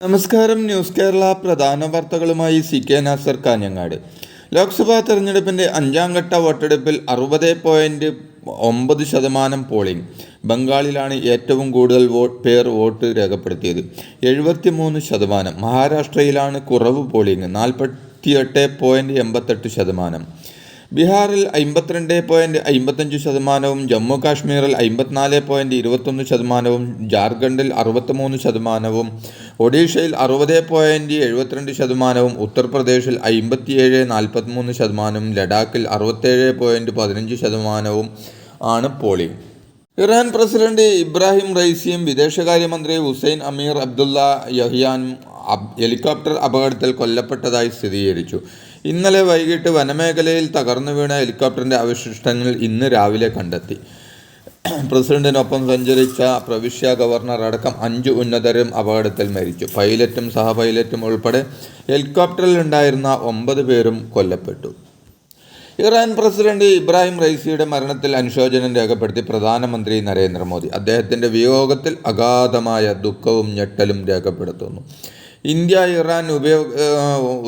നമസ്കാരം. ന്യൂസ് കേരള പ്രധാന വാർത്തകളുമായി CK നാസർ കാഞ്ഞങ്ങാട്. ലോക്സഭാ തെരഞ്ഞെടുപ്പിൻ്റെ 5ാം ഘട്ട വോട്ടെടുപ്പിൽ 60.9% പോളിംഗ്. ബംഗാളിലാണ് ഏറ്റവും കൂടുതൽ പേർ വോട്ട് രേഖപ്പെടുത്തിയത്, 73%. മഹാരാഷ്ട്രയിലാണ് കുറവ് പോളിംഗ്, 48.88%. ബീഹാറിൽ 52.55%, ജമ്മു കാശ്മീരിൽ 54.21%, ജാർഖണ്ഡിൽ 63%, ഒഡീഷയിൽ 60.72%, ഉത്തർപ്രദേശിൽ 57.43%, ലഡാക്കിൽ 67.15% ആണ് പോളിംഗ്. ഇറാൻ പ്രസിഡന്റ് ഇബ്രാഹിം റൈസിയും വിദേശകാര്യമന്ത്രി ഹുസൈൻ അമീർ അബ്ദുള്ള യഹിയാനും ഹെലികോപ്റ്റർ അപകടത്തിൽ കൊല്ലപ്പെട്ടതായി സ്ഥിരീകരിച്ചു. ഇന്നലെ വൈകിട്ട് വനമേഖലയിൽ തകർന്നു വീണ ഹെലികോപ്റ്ററിൻ്റെ അവശിഷ്ടങ്ങൾ ഇന്ന് രാവിലെ കണ്ടെത്തി. പ്രസിഡന്റിനൊപ്പം സഞ്ചരിച്ച പ്രവിശ്യ ഗവർണർ അടക്കം 5 ഉന്നതരും അപകടത്തിൽ മരിച്ചു. പൈലറ്റും സഹപൈലറ്റും ഉൾപ്പെടെ ഹെലികോപ്റ്ററിൽ ഉണ്ടായിരുന്ന 9 പേരും കൊല്ലപ്പെട്ടു. ഇറാൻ പ്രസിഡന്റ് ഇബ്രാഹിം റൈസിയുടെ മരണത്തിൽ അനുശോചനം രേഖപ്പെടുത്തി പ്രധാനമന്ത്രി നരേന്ദ്രമോദി. അദ്ദേഹത്തിൻ്റെ വിയോഗത്തിൽ അഗാധമായ ദുഃഖവും ഞെട്ടലും രേഖപ്പെടുത്തുന്നു. ഇന്ത്യ ഇറാൻ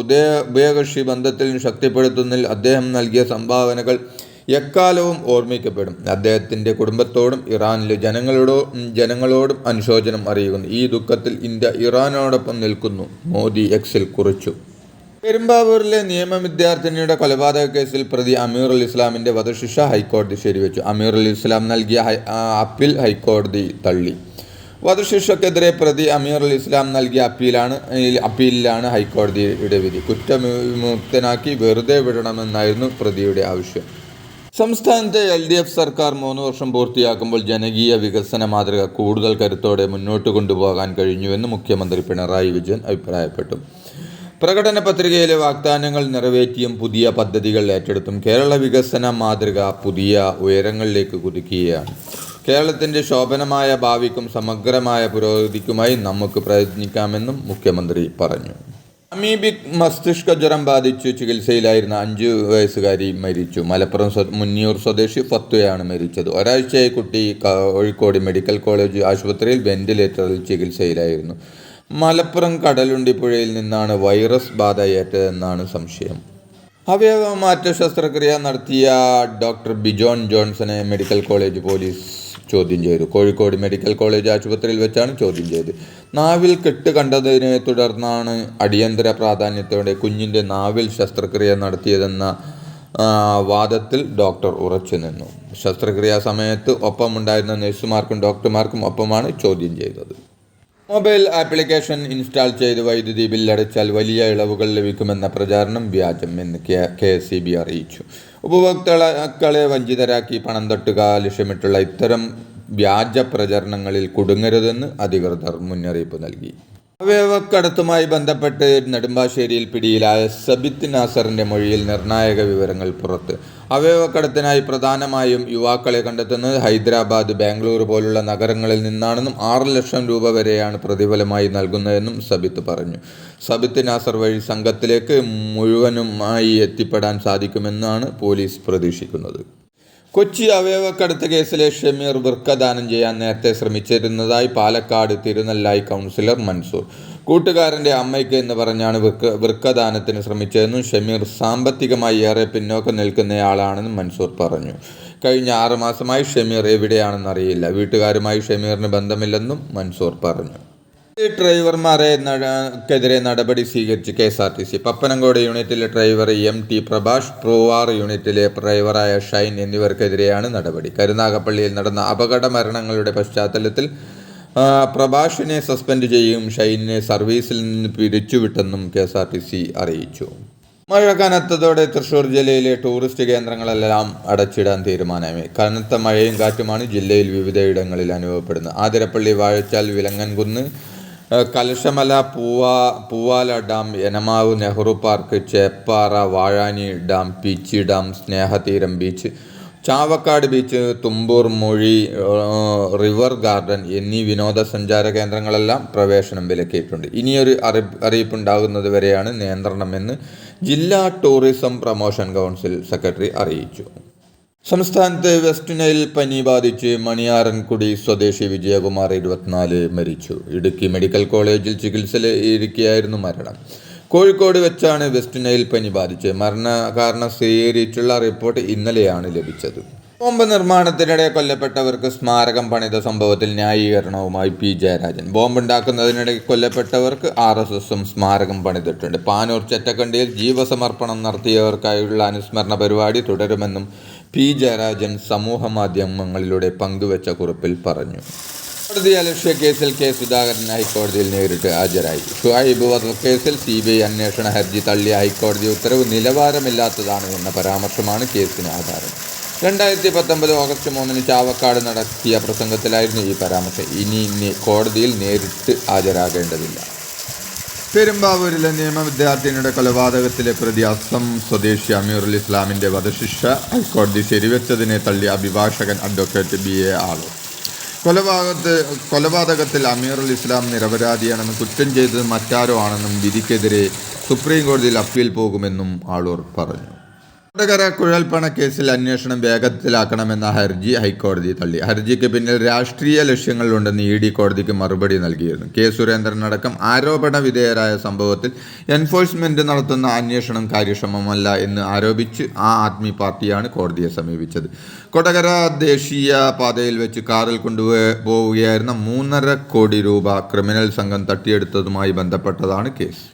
ഉഭയകക്ഷി ബന്ധത്തിൽ ശക്തിപ്പെടുത്തുന്നതിൽ അദ്ദേഹം നൽകിയ സംഭാവനകൾ എക്കാലവും ഓർമ്മിക്കപ്പെടും. അദ്ദേഹത്തിൻ്റെ കുടുംബത്തോടും ഇറാനിലെ ജനങ്ങളോടും അനുശോചനം അറിയിക്കുന്നു. ഈ ദുഃഖത്തിൽ ഇന്ത്യ ഇറാനോടൊപ്പം നിൽക്കുന്നു, മോദി എക്സിൽ കുറിച്ചു. പെരുമ്പാവൂരിലെ നിയമ വിദ്യാർത്ഥിനിയുടെ കൊലപാതക കേസിൽ പ്രതി അമീറുൽ ഇസ്ലാമിൻ്റെ വധശിക്ഷ ഹൈക്കോടതി ശരിവെച്ചു. അമീറുൽ ഇസ്ലാം നൽകിയ അപ്പീൽ ഹൈക്കോടതി തള്ളി. വധശിക്ഷക്കെതിരെ പ്രതി അമീറുൽ ഇസ്ലാം നൽകിയ അപ്പീലിലാണ് ഹൈക്കോടതിയുടെ വിധി. കുറ്റവിമുക്തനാക്കി വെറുതെ വിടണമെന്നായിരുന്നു പ്രതിയുടെ ആവശ്യം. സംസ്ഥാനത്തെ LDF സർക്കാർ 3 വർഷം പൂർത്തിയാക്കുമ്പോൾ ജനകീയ വികസന മാതൃക കൂടുതൽ കരുത്തോടെ മുന്നോട്ട് കൊണ്ടുപോകാൻ കഴിഞ്ഞുവെന്ന് മുഖ്യമന്ത്രി പിണറായി വിജയൻ അഭിപ്രായപ്പെട്ടു. പ്രകടന പത്രികയിലെ വാഗ്ദാനങ്ങൾ നിറവേറ്റിയും പുതിയ പദ്ധതികൾ ഏറ്റെടുത്തും കേരള വികസന മാതൃക പുതിയ ഉയരങ്ങളിലേക്ക് കുതിക്കുകയാണ്. കേരളത്തിൻ്റെ ശോഭനമായ ഭാവിക്കും സമഗ്രമായ പുരോഗതിക്കുമായി നമുക്ക് പ്രയത്നിക്കാമെന്നും മുഖ്യമന്ത്രി പറഞ്ഞു. അമീബിക് മസ്തിഷ്ക ജ്വരം ബാധിച്ചു ചികിത്സയിലായിരുന്ന 5 വയസ്സുകാരി മരിച്ചു. മലപ്പുറം മുന്നിയൂർ സ്വദേശി ഫത്വയാണ് മരിച്ചത്. ഒരാഴ്ചയായി കുട്ടി കോഴിക്കോട് മെഡിക്കൽ കോളേജ് ആശുപത്രിയിൽ വെന്റിലേറ്ററിൽ ചികിത്സയിലായിരുന്നു. മലപ്പുറം കടലുണ്ടിപ്പുഴയിൽ നിന്നാണ് വൈറസ് ബാധ ഏറ്റതെന്നാണ് സംശയം. അവയവമാറ്റ ശസ്ത്രക്രിയ നടത്തിയ ഡോക്ടർ ബിജോൺ ജോൺസനെ മെഡിക്കൽ കോളേജ് പോലീസ് ചോദ്യം ചെയ്തു. കോഴിക്കോട് മെഡിക്കൽ കോളേജ് ആശുപത്രിയിൽ വെച്ചാണ് ചോദ്യം ചെയ്തത്. നാവിൽ കെട്ട് കണ്ടതിനെ തുടർന്നാണ് അടിയന്തര പ്രാധാന്യത്തോടെ കുഞ്ഞിൻ്റെ നാവിൽ ശസ്ത്രക്രിയ നടത്തിയതെന്ന വാദത്തിൽ ഡോക്ടർ ഉറച്ചു നിന്നു. ശസ്ത്രക്രിയാ സമയത്ത് ഒപ്പമുണ്ടായിരുന്ന നഴ്സുമാർക്കും ഡോക്ടർമാർക്കും ഒപ്പമാണ് ചോദ്യം ചെയ്തത്. മൊബൈൽ ആപ്ലിക്കേഷൻ ഇൻസ്റ്റാൾ ചെയ്ത് വൈദ്യുതി ബില്ലടച്ചാൽ വലിയ ഇളവുകൾ ലഭിക്കുമെന്ന പ്രചാരണം വ്യാജം എന്ന് KSEB അറിയിച്ചു. ഉപഭോക്താക്കളെ വഞ്ചിതരാക്കി പണം തട്ടുക ലക്ഷ്യമിട്ടുള്ള ഇത്തരം വ്യാജ പ്രചരണങ്ങളിൽ കുടുങ്ങരുതെന്ന് അധികൃതർ മുന്നറിയിപ്പ് നൽകി. അവയവക്കടത്തുമായി ബന്ധപ്പെട്ട് നെടുമ്പാശ്ശേരിയിൽ പിടിയിലായ സബിത്ത് നാസറിൻ്റെ മൊഴിയിൽ നിർണായക വിവരങ്ങൾ പുറത്ത്. അവയവക്കടത്തിനായി പ്രധാനമായും യുവാക്കളെ കണ്ടെത്തുന്നത് ഹൈദരാബാദ്, ബാംഗ്ലൂർ പോലുള്ള നഗരങ്ങളിൽ നിന്നാണെന്നും 6 ലക്ഷം രൂപ വരെയാണ് പ്രതിഫലമായി നൽകുന്നതെന്നും സബിത്ത് പറഞ്ഞു. സബിത്ത് നാസർ വഴി സംഘത്തിലേക്ക് മുഴുവനുമായി എത്തിപ്പെടാൻ സാധിക്കുമെന്നാണ് പോലീസ് പ്രതീക്ഷിക്കുന്നത്. കൊച്ചി അവയവക്കടത്ത് കേസിലെ ഷമീർ വൃക്ക ദാനം ചെയ്യാൻ നേരത്തെ ശ്രമിച്ചിരുന്നതായി പാലക്കാട് തിരുനെല്ലായി കൗൺസിലർ മൻസൂർ. കൂട്ടുകാരൻ്റെ അമ്മയ്ക്ക് എന്ന് പറഞ്ഞാണ് വൃക്കദാനത്തിന് ശ്രമിച്ചതെന്നും ഷമീർ സാമ്പത്തികമായി ഏറെ പിന്നോക്കം നിൽക്കുന്നയാളാണെന്നും മൻസൂർ പറഞ്ഞു. കഴിഞ്ഞ 6 മാസമായി ഷമീർ എവിടെയാണെന്നറിയില്ല. വീട്ടുകാരുമായി ഷമീറിന് ബന്ധമില്ലെന്നും മൻസൂർ പറഞ്ഞു. ഡ്രൈവർമാർക്കെതിരെ നടപടി സ്വീകരിച്ച് KSRTC. പപ്പനംകോട് യൂണിറ്റിലെ ഡ്രൈവർ MT പ്രഭാഷ്, പൂവാർ യൂണിറ്റിലെ ഡ്രൈവറായ ഷൈൻ എന്നിവർക്കെതിരെയാണ് നടപടി. കരുനാഗപ്പള്ളിയിൽ നടന്ന അപകട മരണങ്ങളുടെ പശ്ചാത്തലത്തിൽ പ്രഭാഷിനെ സസ്പെൻഡ് ചെയ്യുകയും ഷൈനിനെ സർവീസിൽ നിന്ന് പിരിച്ചുവിട്ടെന്നും KSRTC അറിയിച്ചു. മഴ കനത്തതോടെ തൃശൂർ ജില്ലയിലെ ടൂറിസ്റ്റ് കേന്ദ്രങ്ങളെല്ലാം അടച്ചിടാൻ തീരുമാനമായി. കനത്ത മഴയും കാറ്റുമാണ് ജില്ലയിൽ വിവിധയിടങ്ങളിൽ അനുഭവപ്പെടുന്നത്. Athirappilly, Vazhachal, Vilangankunnu, Kalashamala, Poovala dam, Enamavu, Nehru park, Cheppara, Vazhani dam, Peechi dam, Snehatheeram beach, Chavakkad beach, Thumboormuzhi, river garden എന്നീ വിനോദസഞ്ചാര കേന്ദ്രങ്ങളെല്ലാം പ്രവേശനം വിലക്കിയിട്ടുണ്ട്. ഇനിയൊരു അറിയിപ്പുണ്ടാകുന്നത് വരെയാണ് നിയന്ത്രണമെന്ന് ജില്ലാ ടൂറിസം പ്രൊമോഷൻ കൗൺസിൽ സെക്രട്ടറി അറിയിച്ചു. സംസ്ഥാനത്ത് വെസ്റ്റ് നൈൽ പനി ബാധിച്ച് മണിയാറൻകുടി സ്വദേശി വിജയകുമാർ 24 മരിച്ചു. ഇടുക്കി മെഡിക്കൽ കോളേജിൽ ചികിത്സയിലിരിക്കെയായിരുന്നു മരണം. കോഴിക്കോട് വെച്ചാണ് വെസ്റ്റ് നൈൽ പനി ബാധിച്ച് മരണകാരണം സ്ഥിരീകരിച്ചുള്ള റിപ്പോർട്ട് ഇന്നലെയാണ് ലഭിച്ചത്. ബോംബ് നിർമ്മാണത്തിനിടെ കൊല്ലപ്പെട്ടവർക്ക് സ്മാരകം പണിത സംഭവത്തിൽ ന്യായീകരണവുമായി പി ജയരാജൻ. ബോംബുണ്ടാക്കുന്നതിനിടെ കൊല്ലപ്പെട്ടവർക്ക് RSSും സ്മാരകം പണിതിട്ടുണ്ട്. പാനൂർ ചെറ്റക്കണ്ടിയിൽ ജീവസമർപ്പണം നടത്തിയവർക്കായുള്ള അനുസ്മരണ പരിപാടി തുടരുമെന്നും പി ജയരാജൻ സമൂഹ മാധ്യമങ്ങളിലൂടെ പങ്കുവച്ച കുറിപ്പിൽ പറഞ്ഞു. കോടതിയലക്ഷ്യ കേസിൽ കെ സുധാകരൻ ഹൈക്കോടതിയിൽ നേരിട്ട് ഹാജരായി. ഷുഹൈബ് വധക്കേസിൽ CBI അന്വേഷണ ഹർജി തള്ളിയ ഹൈക്കോടതി ഉത്തരവ് നിലവാരമില്ലാത്തതാണ് എന്ന പരാമർശമാണ് കേസിന് ആധാരം. 2019 ഓഗസ്റ്റ് 3 ചാവക്കാട് നടത്തിയ പ്രസംഗത്തിലായിരുന്നു ഈ പരാമർശം. ഇനി കോടതിയിൽ നേരിട്ട് ഹാജരാകേണ്ടതില്ല. പെരുമ്പാവൂരിലെ നിയമ വിദ്യാർത്ഥിനിയുടെ കൊലപാതകത്തിലെ പ്രതി അസം സ്വദേശി അമീറുൽ ഇസ്ലാമിൻ്റെ വധശിക്ഷ ഹൈക്കോടതി ശരിവെച്ചതിനെ തള്ളി അഭിഭാഷകൻ അഡ്വക്കേറ്റ് BA ആളൂർ. കൊലപാതകത്തിൽ അമീറുൽ ഇസ്ലാം നിരപരാധിയാണെന്നും കുറ്റം ചെയ്തത് മറ്റാരോ ആണെന്നും വിധിക്കെതിരെ സുപ്രീം കോടതിയിൽ അപ്പീൽ പോകുമെന്നും ആളൂർ പറഞ്ഞു. കൊടകര കുഴൽപ്പണ കേസിൽ അന്വേഷണം വേഗത്തിലാക്കണമെന്ന ഹർജി ഹൈക്കോടതി തള്ളി. ഹർജിക്ക് പിന്നിൽ രാഷ്ട്രീയ ലക്ഷ്യങ്ങളുണ്ടെന്ന് ED കോടതിക്ക് മറുപടി നൽകിയിരുന്നു. K സുരേന്ദ്രൻ അടക്കം ആരോപണ വിധേയരായ സംഭവത്തിൽ എൻഫോഴ്സ്മെന്റ് നടത്തുന്ന അന്വേഷണം കാര്യക്ഷമമല്ല എന്ന് ആരോപിച്ച് ആദ്മി പാർട്ടിയാണ് കോടതിയെ സമീപിച്ചത്. കൊടകര ദേശീയ പാതയിൽ വെച്ച് കാറിൽ കൊണ്ടുപോവുകയായിരുന്ന 3.5 കോടി രൂപ ക്രിമിനൽ സംഘം തട്ടിയെടുത്തതുമായി ബന്ധപ്പെട്ടതാണ് കേസ്.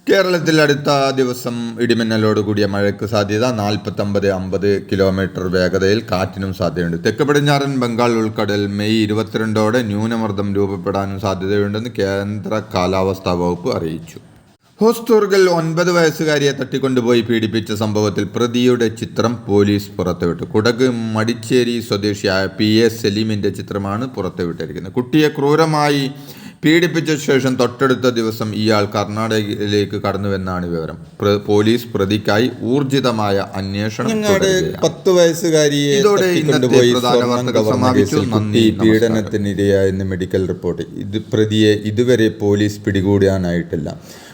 കേരളത്തിൽ അടുത്ത ദിവസം ഇടിമിന്നലോടുകൂടിയ മഴയ്ക്ക് സാധ്യത. 40-50 കിലോമീറ്റർ വേഗതയിൽ കാറ്റിനും സാധ്യതയുണ്ട്. തെക്ക് പടിഞ്ഞാറൻ ബംഗാൾ ഉൾക്കടൽ മെയ് 22 ന്യൂനമർദ്ദം രൂപപ്പെടാനും സാധ്യതയുണ്ടെന്ന് കേന്ദ്ര കാലാവസ്ഥാ വകുപ്പ് അറിയിച്ചു. ഹോസ്ദുർഗിൽ 9 വയസ്സുകാരിയെ തട്ടിക്കൊണ്ടുപോയി പീഡിപ്പിച്ച സംഭവത്തിൽ പ്രതിയുടെ ചിത്രം പോലീസ് പുറത്തുവിട്ടു. കുടക് മടിച്ചേരി സ്വദേശിയായ PA സലീമിൻ്റെ ചിത്രമാണ് പുറത്തുവിട്ടിരിക്കുന്നത്. കുട്ടിയെ ക്രൂരമായി പീഡിപ്പിച്ച ശേഷം തൊട്ടടുത്ത ദിവസം ഇയാൾ കർണാടകയിലേക്ക് കടന്നുവെന്നാണ് വിവരം. പോലീസ് പ്രതിക്കായി ഊർജിതമായ അന്വേഷണം. 10 വയസ്സുകാരിയെ പീഡനത്തിനിരയായെന്ന് മെഡിക്കൽ റിപ്പോർട്ട്. പ്രതിയെ ഇതുവരെ പോലീസ് പിടികൂടാനായിട്ടില്ല.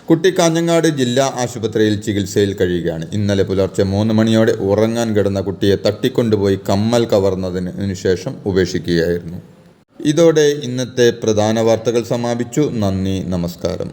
കുട്ടി കാഞ്ഞങ്ങാട് ജില്ലാ ആശുപത്രിയിൽ ചികിത്സയിൽ കഴിയുകയാണ്. ഇന്നലെ പുലർച്ചെ 3 മണിയോടെ ഉറങ്ങാൻ കിടന്ന കുട്ടിയെ തട്ടിക്കൊണ്ടുപോയി കമ്മൽ കവർന്നതിനു ശേഷം ഉപേക്ഷിക്കുകയായിരുന്നു. ഇതോടെ ഇന്നത്തെ പ്രധാന വാർത്തകൾ സമാപിച്ചു. നന്ദി, നമസ്കാരം.